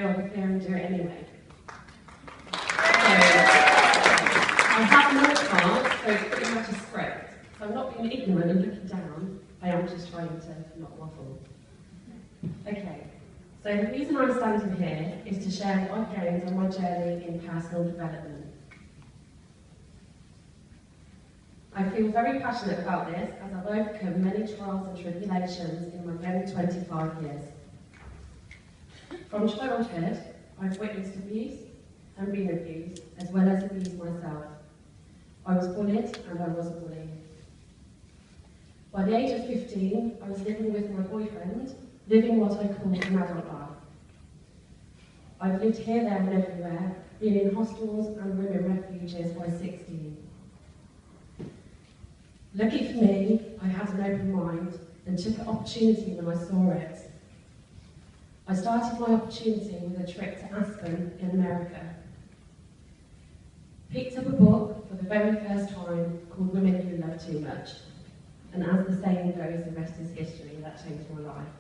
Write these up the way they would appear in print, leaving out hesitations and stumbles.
feel the fear and do it anyway. So, I have no cards, so it's pretty much a script. So I'm not being ignorant and looking down, I am just trying to not waffle. Okay, so the reason I'm standing here is to share what I've gained on my journey in personal development. I feel very passionate about this as I've overcome many trials and tribulations in my very 25 years. From childhood, I've witnessed abuse and been abused, as well as abused myself. I was bullied and I was a bully. By the age of 15, I was living with my boyfriend, living what I call an adult life. I've lived here, there and everywhere, been in hostels and women refuges by 16. Lucky for me, I had an open mind and took an opportunity when I saw it. I started my opportunity with a trip to Aspen in America. Picked up a book for the very first time called Women Who Love Too Much. And as the saying goes, the rest is history. That changed my life.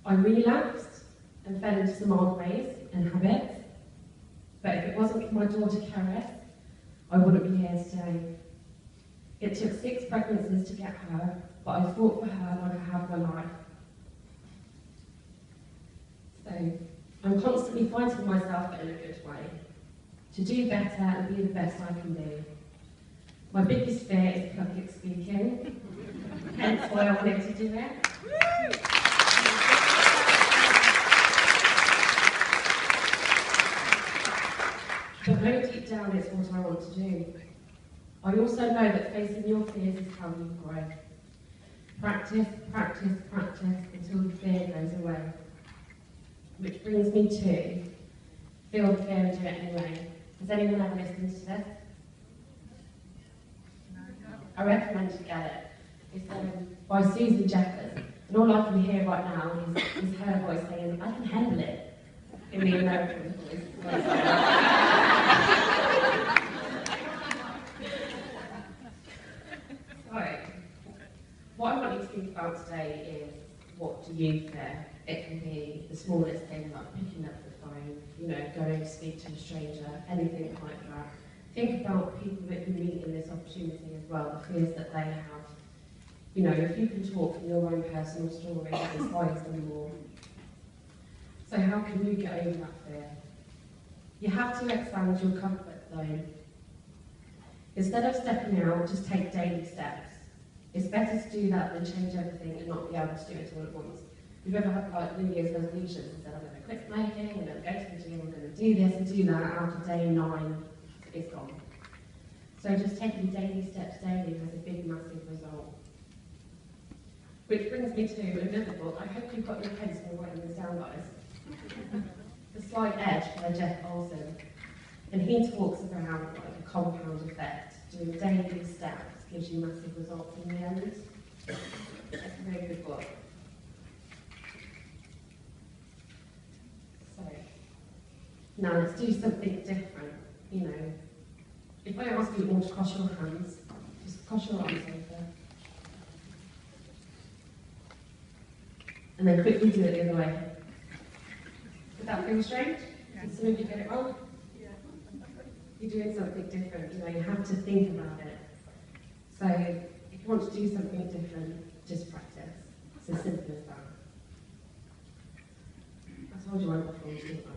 I relapsed and fell into some old ways and habits. But if it wasn't for my daughter Karis, I wouldn't be here today. It took 6 pregnancies to get her, but I fought for her like I have my life. So, I'm constantly fighting myself, but in a good way, to do better and be the best I can be. My biggest fear is public speaking, hence why I wanted to do it. But very deep down, it's what I want to do. I also know that facing your fears is how you grow. Practice, practice, practice until the fear goes away. Which brings me to feel the fear and do it anyway. Has anyone ever listened to this? I recommend you get it. It's by Susan Jeffers. And all I can hear right now is her voice saying, I can handle it, in the American voice. So, what I want you to think about today is, what do you fear? It can be the smallest thing, like picking up the phone, going to speak to a stranger, anything like that. Think about people that you meet in this opportunity as well, the fears that they have. If you can talk from your own personal story, that inspires them more. So how can you get over that fear? You have to expand your comfort zone. Instead of stepping out, just take daily steps. It's better to do that than change everything and not be able to do it all at once. If you've ever had New Year's resolutions and said, I'm going to quit smoking, I'm going to go to the gym, I'm going to do this and do that, after day 9, it's gone. So just taking daily steps daily has a big, massive result. Which brings me to another book. I hope you've got your pencil writing this down, guys. The Slight Edge by Jeff Olson. And he talks about a compound effect. Doing daily steps gives you massive results in the end. It's a very good book. So, now let's do something different. If I ask you all to cross your hands, just cross your arms over. And then quickly do it the other way. Does that feel strange? Did some of you get it wrong? Yeah. You're doing something different, you have to think about it. So, if you want to do something different, just practice. It's as simple as that. I told you I got forms, didn't I?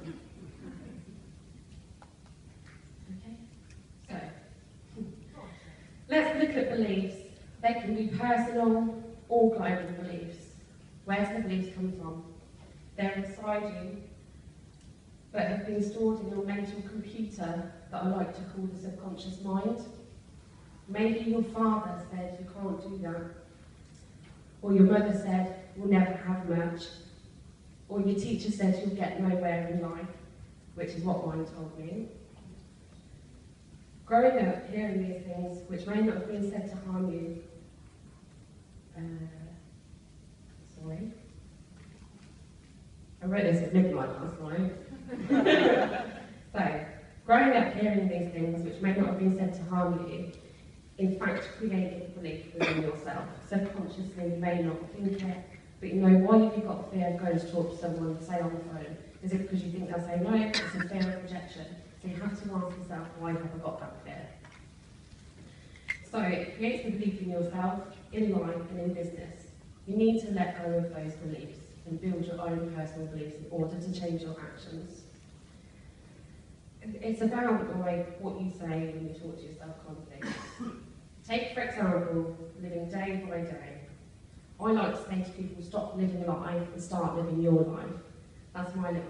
Let's look at beliefs. They can be personal or global beliefs. Where do the beliefs come from? They're inside you, but have been stored in your mental computer that I like to call the subconscious mind. Maybe your father said you can't do that, or your mother said you'll never have much, or your teacher said you'll get nowhere in life, which is what mine told me. Growing up, hearing these things, which may not have been said to harm you, I wrote this at midnight last night. So, growing up hearing these things, which may not have been said to harm you, in fact created belief within yourself. Subconsciously, you may not think it, But you know, why have you got fear of going to talk to someone, say on the phone? Is it because you think they'll say no? It's a fear of rejection. So you have to ask yourself, why have I got that fear? So it creates the belief in yourself, in life and in business. You need to let go of those beliefs and build your own personal beliefs in order to change your actions. It's about like what you say when you talk to yourself constantly. Take, for example, living day by day. I like to say to people, stop living life and start living your life. That's my little